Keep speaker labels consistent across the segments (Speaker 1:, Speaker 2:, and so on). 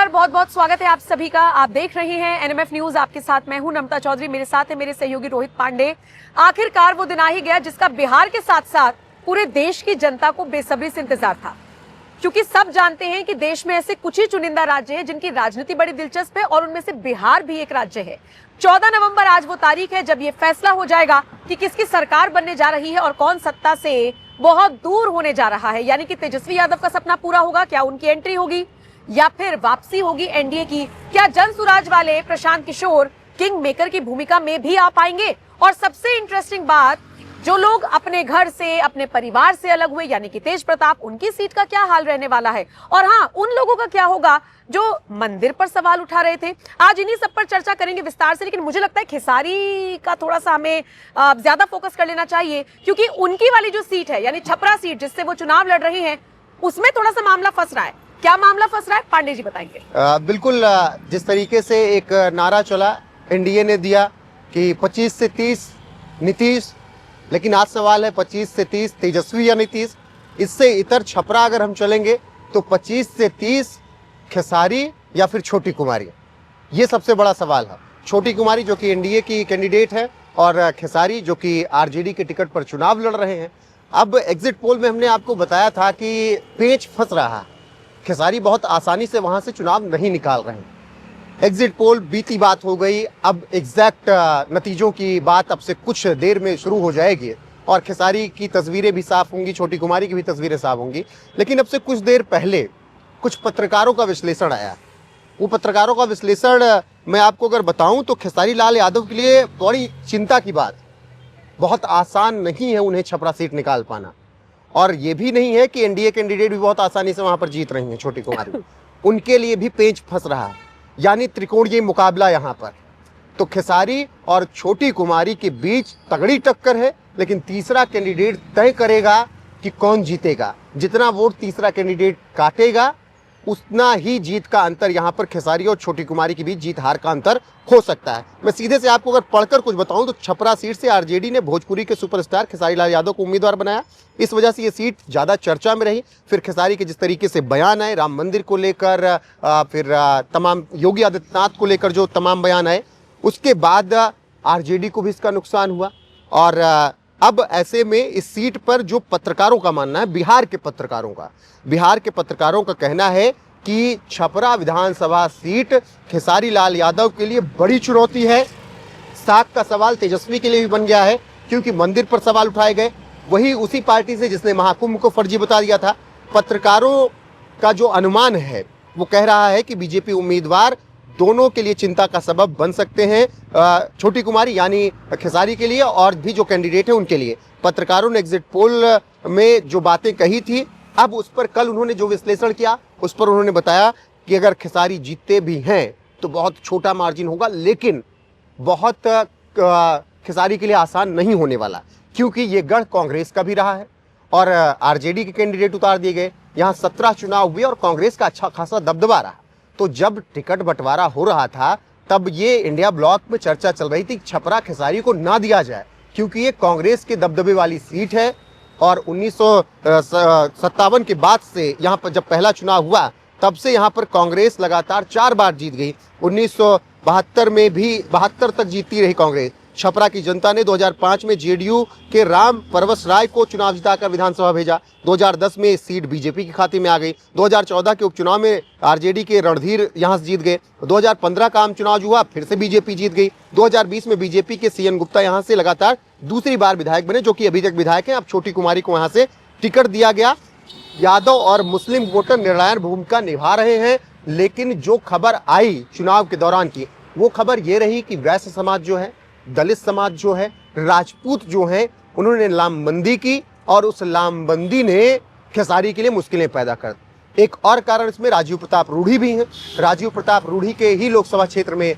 Speaker 1: नमस्कार, बहुत बहुत स्वागत है आप सभी का। आप देख रहे हैं एनएमएफ न्यूज। आपके साथ मैं हूं नमता चौधरी, मेरे साथ है मेरे सहयोगी रोहित पांडे। आखिरकार वो दिन आ ही गया जिसका बिहार के साथ साथ पूरे देश की जनता को बेसब्री से इंतजार था, क्योंकि सब जानते हैं कि देश में ऐसे कुछ ही चुनिंदा राज्य हैं जिनकी राजनीति बड़ी दिलचस्प है और उनमें से बिहार भी एक राज्य है। 14 नवंबर आज वो तारीख है जब ये फैसला हो जाएगा कि किसकी सरकार बनने जा रही है और कौन सत्ता से बहुत दूर होने जा रहा है। यानी कि तेजस्वी यादव का सपना पूरा होगा, क्या उनकी एंट्री होगी या फिर वापसी होगी एनडीए की? क्या जनसुराज वाले प्रशांत किशोर किंग मेकर की भूमिका में भी आ पाएंगे? और सबसे इंटरेस्टिंग बात, जो लोग अपने घर से अपने परिवार से अलग हुए यानी कि तेज प्रताप, उनकी सीट का क्या हाल रहने वाला है? और हाँ, उन लोगों का क्या होगा जो मंदिर पर सवाल उठा रहे थे? आज इन्हीं सब पर चर्चा करेंगे विस्तार से। लेकिन मुझे लगता है खेसारी का थोड़ा सा हमें ज्यादा फोकस कर लेना चाहिए, क्योंकि उनकी वाली जो सीट है यानी छपरा सीट जिससे वो चुनाव लड़ रहे हैं, उसमें थोड़ा सा मामला फंस रहा है। क्या मामला फंस रहा है, पांडे जी बताएंगे।
Speaker 2: बिल्कुल, जिस तरीके से एक नारा चला एनडीए ने दिया कि 25 से 30 नीतीश, लेकिन आज सवाल है 25 से 30 तेजस्वी या नीतीश। इससे इतर छपरा अगर हम चलेंगे तो 25 से 30 खेसारी या फिर छोटी कुमारी, ये सबसे बड़ा सवाल है। छोटी कुमारी जो कि एनडीए की कैंडिडेट है और खेसारी जो कि आरजेडी के टिकट पर चुनाव लड़ रहे हैं। अब एग्जिट पोल में हमने आपको बताया था कि पेच फंस रहा है, खेसारी बहुत आसानी से वहां से चुनाव नहीं निकाल रहे हैं। एग्जिट पोल बीती बात हो गई, अब एग्जैक्ट नतीजों की बात अब से कुछ देर में शुरू हो जाएगी और खेसारी की तस्वीरें भी साफ होंगी, छोटी कुमारी की भी तस्वीरें साफ होंगी। लेकिन अब से कुछ देर पहले कुछ पत्रकारों का विश्लेषण आया। वो पत्रकारों का विश्लेषण मैं आपको अगर बताऊं तो खेसारी लाल यादव के लिए बड़ी चिंता की बात, बहुत आसान नहीं है उन्हें छपरा सीट निकाल पाना। और ये भी नहीं है कि एनडीए कैंडिडेट भी बहुत आसानी से वहां पर जीत रही हैं छोटी कुमारी, उनके लिए भी पेच फंस रहा है, यानी त्रिकोणीय मुकाबला यहाँ पर। तो खेसारी और छोटी कुमारी के बीच तगड़ी टक्कर है, लेकिन तीसरा कैंडिडेट तय करेगा कि कौन जीतेगा। जितना वोट तीसरा कैंडिडेट काटेगा उतना ही जीत का अंतर यहाँ पर खेसारी और छोटी कुमारी के बीच जीत हार का अंतर हो सकता है। मैं सीधे से आपको अगर पढ़कर कुछ बताऊं तो छपरा सीट से आरजेडी ने भोजपुरी के सुपरस्टार खेसारी लाल यादव को उम्मीदवार बनाया, इस वजह से ये सीट ज़्यादा चर्चा में रही। फिर खेसारी के जिस तरीके से बयान आए राम मंदिर को लेकर, फिर तमाम योगी आदित्यनाथ को लेकर जो तमाम बयान आए, उसके बाद आरजेडी को भी इसका नुकसान हुआ। और अब ऐसे में इस सीट पर जो पत्रकारों का मानना है, बिहार के पत्रकारों का कहना है कि छपरा विधानसभा सीट खेसारी लाल यादव के लिए बड़ी चुनौती है। साख का सवाल तेजस्वी के लिए भी बन गया है, क्योंकि मंदिर पर सवाल उठाए गए, वही उसी पार्टी से जिसने महाकुंभ को फर्जी बता दिया था। पत्रकारों का जो अनुमान है वो कह रहा है कि बीजेपी उम्मीदवार दोनों के लिए चिंता का सबब बन सकते हैं, छोटी कुमारी यानी खेसारी के लिए और भी जो कैंडिडेट है उनके लिए। पत्रकारों ने एग्जिट पोल में जो बातें कही थी, अब उस पर कल उन्होंने जो विश्लेषण किया उस पर उन्होंने बताया कि अगर खेसारी जीतते भी हैं तो बहुत छोटा मार्जिन होगा, लेकिन बहुत खेसारी के लिए आसान नहीं होने वाला, क्योंकि ये गढ़ कांग्रेस का भी रहा है और आरजेडी के कैंडिडेट उतार दिए गए। यहाँ 17 चुनाव हुए और कांग्रेस का अच्छा खासा दबदबा रहा। तो जब टिकट बंटवारा हो रहा था तब ये इंडिया ब्लॉक में चर्चा चल रही थी छपरा खेसारी को ना दिया जाए, क्योंकि ये कांग्रेस के दबदबे वाली सीट है। और 1957 के बाद से यहाँ पर जब पहला चुनाव हुआ तब से यहाँ पर कांग्रेस लगातार 4 बार जीत गई। 1972 में भी 72 तक जीतती रही कांग्रेस। छपरा की जनता ने 2005 में जेडीयू के राम परवश राय को चुनाव जिताकर विधानसभा भेजा। 2010 में सीट बीजेपी के खाते में आ गई। 2014 के उपचुनाव में आरजेडी के रणधीर यहां से जीत गए। 2015 का आम चुनाव हुआ, फिर से बीजेपी जीत गई। 2020 में बीजेपी के सीएन गुप्ता यहां से लगातार दूसरी बार विधायक बने, जो कि अभी तक विधायक हैं। अब छोटी कुमारी को वहां से टिकट दिया गया। यादव और मुस्लिम वोटर निर्णायक भूमिका निभा रहे हैं, लेकिन जो खबर आई चुनाव के दौरान की, वो खबर ये रही कि वैश्य समाज जो है, दलित समाज जो है, राजपूत जो हैं, उन्होंने लामबंदी की और उस लामबंदी ने खेसारी के लिए मुश्किलें पैदा कर। एक और कारण इसमें राजीव प्रताप रूढ़ी भी हैं। राजीव प्रताप रूढ़ी के ही लोकसभा क्षेत्र में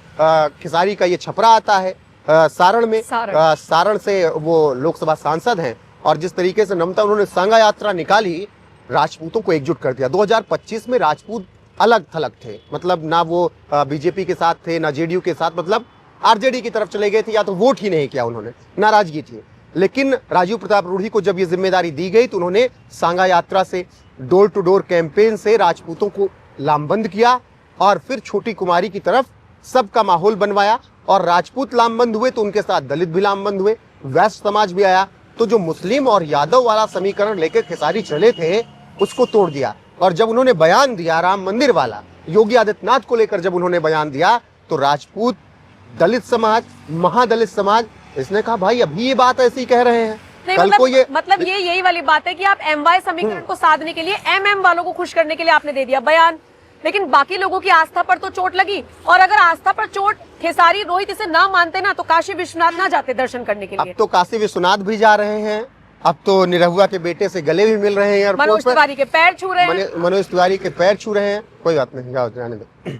Speaker 2: खेसारी का ये छपरा आता है, सारण में। सारण से वो लोकसभा सांसद हैं और जिस तरीके से नमता उन्होंने सांगा यात्रा निकाली, राजपूतों को एकजुट कर दिया। 2025 में राजपूत अलग थलग थे, मतलब ना वो बीजेपी के साथ थे ना जेडीयू के साथ, मतलब आरजेडी की तरफ चले गए थे, या तो वोट ही नहीं किया उन्होंने, नाराजगी थी। लेकिन राजीव प्रताप रूढ़ी को जब ये जिम्मेदारी दी गई तो उन्होंने सांगा यात्रा से, डोर टू डोर कैंपेन से राजपूतों को लामबंद किया और फिर छोटी कुमारी की तरफ सबका माहौल बनवाया। और राजपूत लामबंद हुए तो उनके साथ दलित भी लामबंद हुए, वैश्य समाज भी आया। तो जो मुस्लिम और यादव वाला समीकरण लेकर खेसारी चले थे उसको तोड़ दिया। और जब उन्होंने बयान दिया राम मंदिर वाला, योगी आदित्यनाथ को लेकर जब उन्होंने बयान दिया, तो राजपूत, दलित समाज, महादलित समाज, इसने कहा भाई अभी ये बात ऐसी कह रहे हैं, कल को ये
Speaker 1: मतलब ये यही वाली बात है कि आप MY समीकरण को साधने के लिए MM वालों को खुश करने के लिए आपने दे दिया बयान, लेकिन बाकी लोगों की आस्था पर तो चोट लगी। और अगर आस्था पर चोट खेसारी रोहित इसे ना मानते ना, तो काशी विश्वनाथ ना जाते दर्शन करने के लिए।
Speaker 2: अब तो काशी विश्वनाथ भी जा रहे हैं, अब तो निरहुआ के बेटे से गले भी मिल रहे हैं,
Speaker 1: मनोज तिवारी के पैर छू रहे हैं,
Speaker 2: मनोज तिवारी के पैर छू रहे हैं। कोई बात नहीं, जाओ जाने दो।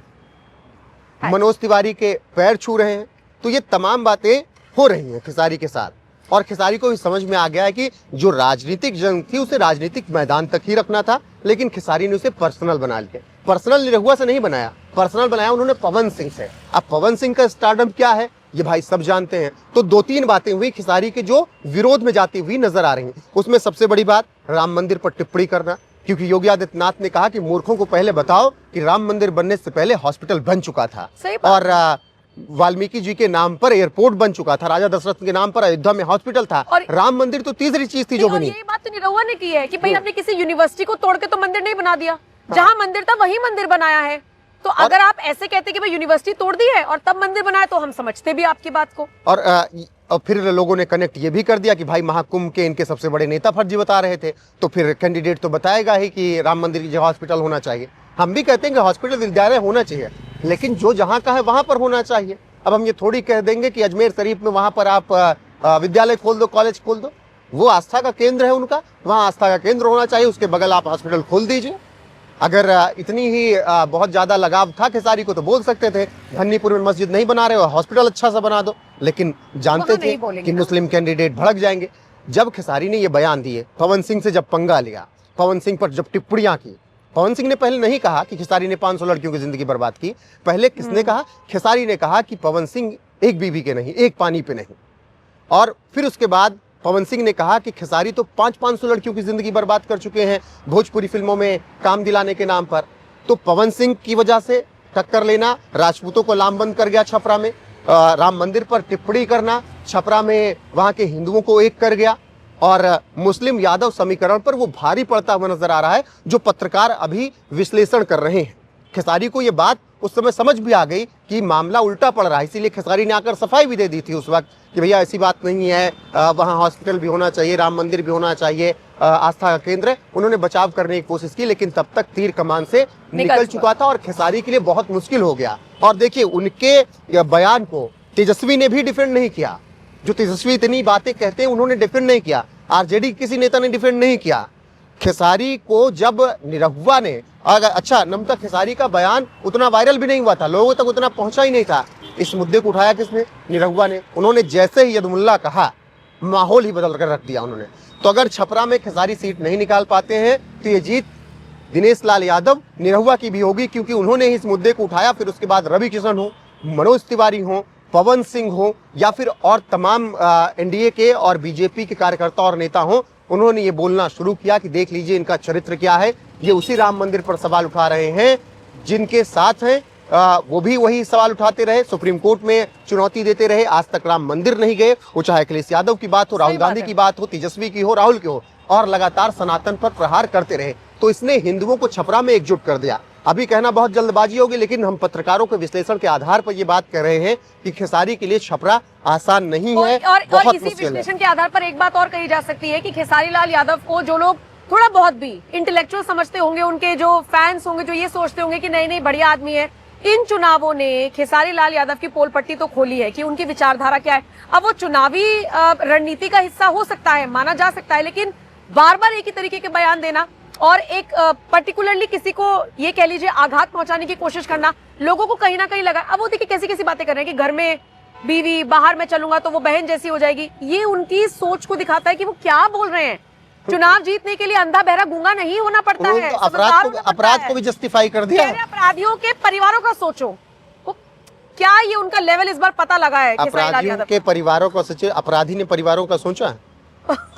Speaker 2: मनोज तिवारी के पैर छू रहे हैं। तो ये तमाम बातें हो रही हैं खेसारी के साथ। और खेसारी को भी समझ में आ गया है कि जो राजनीतिक जंग थी उसे राजनीतिक मैदान तक ही रखना था, लेकिन खेसारी ने उसे पर्सनल बना लिया। पर्सनल निरहुआ से नहीं बनाया, पर्सनल बनाया उन्होंने पवन सिंह से। अब पवन सिंह का स्टारडम क्या है ये भाई सब जानते हैं। तो 2-3 बातें हुई खेसारी के जो विरोध में जाती हुई नजर आ रही हैं। उसमें सबसे बड़ी बात राम मंदिर पर टिप्पणी करना, क्योंकि योगी आदित्यनाथ ने कहा कि मूर्खों को पहले बताओ कि राम मंदिर बनने से पहले हॉस्पिटल बन चुका था और वाल्मीकि जी के नाम पर एयरपोर्ट बन चुका था, राजा दशरथ के नाम पर अयोध्या में हॉस्पिटल था, और राम मंदिर तो तीसरी चीज थी जो बनी।
Speaker 1: यही बात तो निरहुआ ने की है कि भाई हमने किसी यूनिवर्सिटी को तोड़ के तो मंदिर नहीं बना दिया, जहाँ मंदिर था वही मंदिर बनाया है। तो अगर आप ऐसे कहते कि भाई यूनिवर्सिटी तोड़ दी है और तब मंदिर बनाया, तो हम समझते भी आपकी बात को।
Speaker 2: और फिर लोगों ने कनेक्ट ये भी कर दिया कि भाई महाकुंभ के इनके सबसे बड़े नेता फर्जी बता रहे थे, तो फिर कैंडिडेट तो बताएगा ही कि राम मंदिर की जगह हॉस्पिटल होना चाहिए। हम भी कहते हैं कि हॉस्पिटल विद्यालय होना चाहिए, लेकिन जो जहाँ का है वहां पर होना चाहिए। अब हम ये थोड़ी कह देंगे कि अजमेर शरीफ में वहां पर आप विद्यालय खोल दो, कॉलेज खोल दो, वो आस्था का केंद्र है उनका, वहाँ आस्था का केंद्र होना चाहिए, उसके बगल आप हॉस्पिटल खोल दीजिए। अगर इतनी ही बहुत ज्यादा लगाव था खेसारी को तो बोल सकते थे धन्नीपुर में मस्जिद नहीं बना रहे हो, हॉस्पिटल अच्छा सा बना दो, लेकिन जानते थे कि मुस्लिम कैंडिडेट भड़क जाएंगे। जब खेसारी ने ये बयान दिए, पवन सिंह से जब पंगा लिया, पवन सिंह पर जब टिप्पणियां की, पवन सिंह ने पहले नहीं कहा कि खेसारी ने 500 लड़कियों की जिंदगी बर्बाद की, पहले किसने कहा? खेसारी ने कहा कि पवन सिंह एक बीवी के नहीं, एक पानी पे नहीं। और फिर उसके बाद पवन सिंह ने कहा कि खेसारी तो 500 लड़कियों की जिंदगी बर्बाद कर चुके हैं भोजपुरी फिल्मों में काम दिलाने के नाम पर। तो पवन सिंह की वजह से टक्कर लेना राजपूतों को लामबंद कर गया छपरा में, राम मंदिर पर टिप्पणी करना छपरा में वहां के हिंदुओं को एक कर गया, और मुस्लिम यादव समीकरण पर वो भारी पड़ता हुआ नजर आ रहा है, जो पत्रकार अभी विश्लेषण कर रहे हैं। खेसारी को ये बात उस समय समझ भी आ गई कि मामला उल्टा पड़ रहा है, इसीलिए खेसारी ने आकर सफाई भी दे दी थी उस वक्त कि भैया ऐसी बात नहीं है, वहाँ हॉस्पिटल भी होना चाहिए, राम मंदिर भी होना चाहिए, आस्था का केंद्र है। उन्होंने बचाव करने की कोशिश की, लेकिन तब तक तीर कमान से निकल चुका था और खेसारी के लिए बहुत मुश्किल हो गया। और देखिए उनके बयान को तेजस्वी ने भी डिफेंड नहीं किया, जो तेजस्वी इतनी बातें कहते हैं उन्होंने डिफेंड नहीं किया, आरजेडी किसी नेता ने डिफेंड नहीं किया। खेसारी को जब निरहुआ ने, अच्छा नमता खेसारी का बयान उतना वायरल भी नहीं हुआ था, लोगों तक उतना पहुंचा ही नहीं था, इस मुद्दे को उठाया किसने? निरहुआ ने। उन्होंने जैसे ही यदमुल्ला कहा, माहौल ही बदल कर रख दिया उन्होंने। तो अगर छपरा में खेसारी सीट नहीं निकाल पाते हैं तो ये जीत दिनेश लाल यादव, निरहुआ की भी होगी, क्योंकि उन्होंने इस मुद्दे को उठाया। फिर उसके बाद रवि किशन हो, मनोज तिवारी हो, पवन सिंह हो, या फिर और तमाम एनडीए के और बीजेपी के कार्यकर्ता और नेता हो, उन्होंने ये बोलना शुरू किया कि देख लीजिए इनका चरित्र क्या है। ये उसी राम मंदिर पर सवाल उठा रहे हैं जिनके साथ हैं, वो भी वही सवाल उठाते रहे, सुप्रीम कोर्ट में चुनौती देते रहे, आज तक राम मंदिर नहीं गए। वो चाहे अखिलेश यादव की बात हो, राहुल गांधी की बात हो, तेजस्वी की हो, राहुल की हो, और लगातार सनातन पर प्रहार करते रहे। तो इसने हिंदुओं को छपरा में एकजुट कर दिया। अभी कहना बहुत जल्दबाजी होगी, लेकिन हम पत्रकारों के विश्लेषण के आधार पर ये बात कर रहे हैं कि खेसारी के लिए छपरा आसान नहीं है,
Speaker 1: और इसी विश्लेषण के आधार पर एक बात और कही जा सकती है कि खेसारी लाल यादव को जो लोग थोड़ा बहुत भी इंटेलेक्चुअल समझते होंगे, उनके जो फैंस होंगे, जो ये सोचते होंगे कि नहीं नहीं बढ़िया आदमी है, इन चुनावों ने खेसारी लाल यादव की पोल पट्टी तो खोली है कि उनकी विचारधारा क्या है। अब वो चुनावी रणनीति का हिस्सा हो सकता है, माना जा सकता है, लेकिन बार बार एक ही तरीके के बयान देना और एक पर्टिकुलरली किसी को ये कह लीजिए आघात पहुंचाने की कोशिश करना, लोगों को कहीं ना कहीं लगा। अब वो देखिए कैसी कैसी बातें कर रहे हैं कि घर में बीवी, बाहर में चलूंगा तो वो बहन जैसी हो जाएगी। ये उनकी सोच को दिखाता है कि वो क्या बोल रहे हैं। चुनाव जीतने के लिए अंधा बहरा गूंगा नहीं होना पड़ता है,
Speaker 2: तो अपराध को भी जस्टिफाई कर दिया।
Speaker 1: अपराधियों के परिवारों का सोचो, क्या ये उनका लेवल इस बार पता लगा है?
Speaker 2: अपराधियों के परिवारों का सोचे, अपराधी ने परिवारों का सोचा है?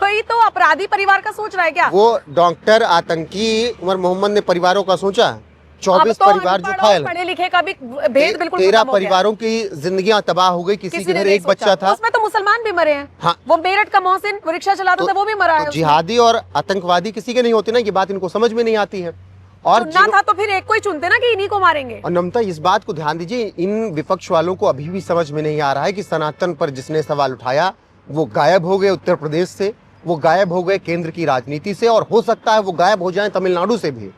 Speaker 1: वही तो, अपराधी परिवार का सोच रहा है क्या?
Speaker 2: वो डॉक्टर आतंकी उमर मोहम्मद ने परिवारों का सोचा है? 24
Speaker 1: तो
Speaker 2: परिवार जो
Speaker 1: अनपढ़ और
Speaker 2: घायल,
Speaker 1: पढ़े लिखे का भी भेद बिल्कुल
Speaker 2: 13
Speaker 1: खत्म हो गया।
Speaker 2: परिवारों की जिंदगियां तबाह हो गई, किसी के
Speaker 1: ने
Speaker 2: घर
Speaker 1: नहीं
Speaker 2: एक बच्चा
Speaker 1: सोचा।
Speaker 2: था।
Speaker 1: उसमें तो मुसलमान भी मरे हैं।
Speaker 2: हाँ।
Speaker 1: वो मेरठ का मोहसिन वो रिक्शा चलाता था, वो भी मरा है
Speaker 2: तो
Speaker 1: उसमें।
Speaker 2: जिहादी और आतंकवादी किसी के नहीं होते ना, ये बात इनको समझ में नहीं आती है। और
Speaker 1: चुनना था तो फिर एक को ही चुनते ना कि इन्हीं को मारेंगे।
Speaker 2: और नमता, इस बात को ध्यान दीजिए, इन विपक्ष वालों को अभी भी समझ में नहीं आ रहा है कि सनातन पर जिसने सवाल उठाया वो गायब हो गए उत्तर प्रदेश से, वो गायब हो गए केंद्र की राजनीति से, और हो सकता है वो गायब हो जाएं तमिलनाडु से भी।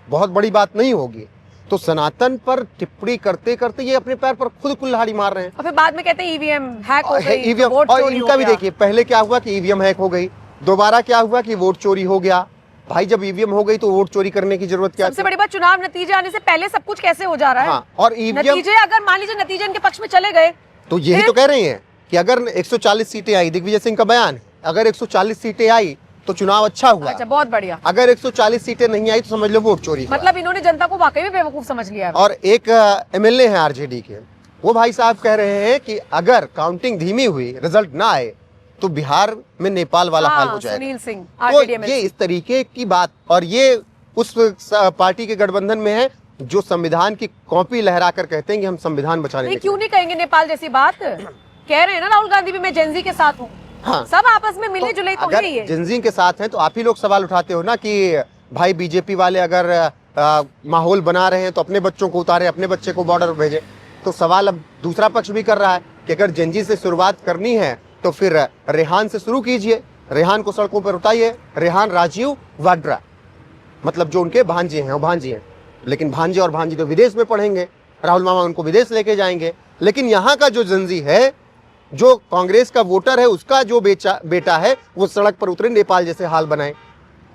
Speaker 2: बहुत बड़ी बात नहीं होगी। तो सनातन पर टिप्पणी करते करते ये अपने पैर पर खुद कुल्हाड़ी मार रहे हैं।
Speaker 1: और फिर बाद में कहते हैं ईवीएम हैक हो गई,
Speaker 2: ईवीएम,
Speaker 1: वोट
Speaker 2: और
Speaker 1: चोरी हो
Speaker 2: इनका भी
Speaker 1: गया।
Speaker 2: देखिए, पहले क्या हुआ कि ईवीएम हैक हो गई, दोबारा क्या हुआ कि वोट चोरी हो गया। भाई जब ईवीएम हो गई तो वोट चोरी करने की जरूरत क्या
Speaker 1: सबसे
Speaker 2: थी?
Speaker 1: बड़ी बात, चुनाव नतीजे आने से पहले सब कुछ कैसे हो जा रहा है।
Speaker 2: हाँ, और ईवीएम,
Speaker 1: नतीजे अगर मान लीजिए नतीजे इनके पक्ष में चले गए
Speaker 2: तो यही तो कह रहे हैं कि अगर 140 सीटें आई, दिग्विजय सिंह का बयान, अगर 140 सीटें आई तो चुनाव अच्छा हुआ।
Speaker 1: अच्छा, बहुत बढ़िया।
Speaker 2: अगर 140 सीटें नहीं आई तो समझ लो वोट चोरी हुआ।
Speaker 1: मतलब इन्होंने जनता को वाकई में बेवकूफ समझ लिया है।
Speaker 2: और एक एमएलए हैं आरजेडी के, वो भाई साहब कह रहे हैं कि अगर काउंटिंग धीमी हुई, रिजल्ट ना आए, तो बिहार में नेपाल वाला हाल हो जाएगा।
Speaker 1: सुनील सिंह
Speaker 2: तो
Speaker 1: आरजेडी में।
Speaker 2: ये इस तरीके की बात, और ये उस पार्टी के गठबंधन में है जो संविधान की कॉपी लहराकर कहते हैं कि हम संविधान बचाने
Speaker 1: नहीं,
Speaker 2: के
Speaker 1: क्यों नहीं कहेंगे नेपाल जैसी बात। कह रहे हैं ना राहुल गांधी भी, मैं जेनजी के साथ हूँ।
Speaker 2: हाँ।
Speaker 1: सब आपस में मिले जुले तो
Speaker 2: अगर
Speaker 1: है ये।
Speaker 2: जिंजी के साथ हैं तो आप ही लोग सवाल उठाते हो ना कि भाई बीजेपी वाले अगर माहौल बना रहे हैं तो अपने बच्चों को उतारे, अपने बच्चे को बॉर्डर भेजे। तो सवाल अब दूसरा पक्ष भी कर रहा है कि अगर जिंजी से शुरुआत करनी है तो फिर रेहान से शुरू कीजिए, रेहान को सड़कों पर उतारिए। रेहान राजीव वाड्रा, मतलब जो उनके भांजे हैं, वो भांजी हैं, लेकिन भांजे और भांजी तो विदेश में पढ़ेंगे, राहुल मामा उनको विदेश लेके जाएंगे। लेकिन यहाँ का जो जिंजी है, जो कांग्रेस का वोटर है, उसका जो बेटा है, वो सड़क पर उतरे, नेपाल जैसे हाल बनाए।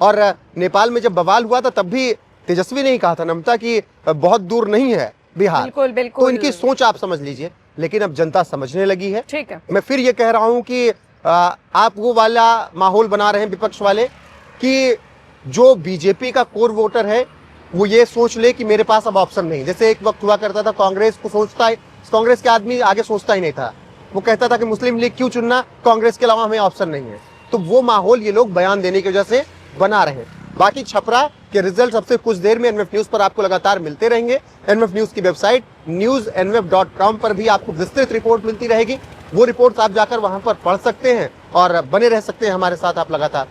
Speaker 2: और नेपाल में जब बवाल हुआ था तब भी तेजस्वी ने ही कहा था नमता कि बहुत दूर नहीं है बिहार।
Speaker 1: बिल्कुल बिल्कुल।
Speaker 2: तो इनकी सोच आप समझ लीजिए, लेकिन अब जनता समझने लगी है।
Speaker 1: ठीक है।
Speaker 2: मैं फिर ये कह रहा हूं कि आप वो वाला माहौल बना रहे हैं विपक्ष वाले कि जो बीजेपी का कोर वोटर है वो ये सोच ले कि मेरे पास अब ऑप्शन नहीं। जैसे एक वक्त हुआ करता था, कांग्रेस को सोचता है, कांग्रेस के आदमी आगे सोचता ही नहीं था, वो कहता था कि मुस्लिम लीग क्यों चुनना, कांग्रेस के अलावा हमें ऑप्शन नहीं है। तो वो माहौल ये लोग बयान देने की वजह से बना रहे हैं। बाकी छपरा के रिजल्ट सबसे कुछ देर में एनएफ न्यूज पर आपको लगातार मिलते रहेंगे। एनएफ न्यूज की वेबसाइट newsnf.com पर भी आपको विस्तृत रिपोर्ट मिलती रहेगी। वो रिपोर्ट आप जाकर वहां पर पढ़ सकते हैं और बने रह सकते हैं हमारे साथ आप लगातार।